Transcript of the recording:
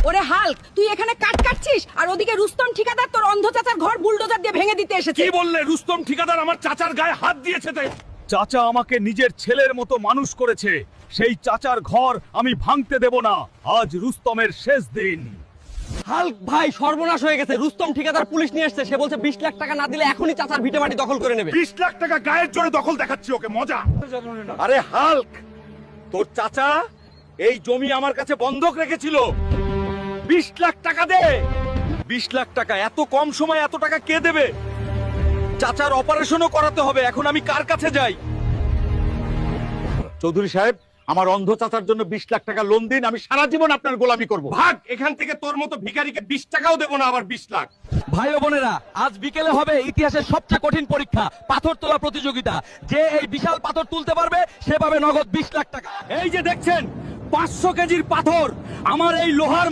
ওরে হাল্ক, তুই এখানে কাট কাটছিস আর ওদিকে রুস্তম ঠিকাদার তোর অন্ধ চাচার ঘর বুলডোজার দিয়ে ভেঙে দিতে এসেছে। কি বললে? রুস্তম ঠিকাদার আমার চাচার গায়ে হাত দিয়েছে? চাচা আমাকে নিজের ছেলের মতো মানুষ করেছে, সেই চাচার ঘর আমি ভাঙতে দেব না। আজ রুস্তমের শেষ দিন। হাল্ক ভাই, সর্বনাশ হয়ে গেছে। রুস্তম ঠিকাদার পুলিশ নিয়ে এসেছে। সে বলছে 20 লাখ টাকা না দিলে এখনই চাচার ভিটে মাটি দখল করে নেবে। 20 লাখ টাকা গায়ের জোরে দখল দেখাচ্ছি ওকে, মজা। আরে হাল্ক, তোর চাচা এই জমি আমার কাছে বন্ধক রেখেছিল। 20 লাখ টাকা দে। 20 লাখ টাকা এত কম সময় এত টাকা কে দেবে? চাচার অপারেশনও করাতে হবে। এখন আমি কার কাছে যাই? চৌধুরী সাহেব, আমার অন্ধ চাচার জন্য 20 লাখ টাকা লোন দিন, আমি সারা জীবন আপনার গোলামি করব। ভাগ এখান থেকে, তোর মতো ভিখারিকে 20 টাকাও দেবো না, আবার 20 লাখ। ভাই ও বোনেরা, আজ বিকেলে হবে ইতিহাসের সবচেয়ে কঠিন পরীক্ষা, পাথর তোলা প্রতিযোগিতা। যে এই বিশাল পাথর তুলতে পারবে সে পাবে নগদ 20 লাখ টাকা। এই যে দেখছেন 500 কেজির পাথর, আমার এই লোহার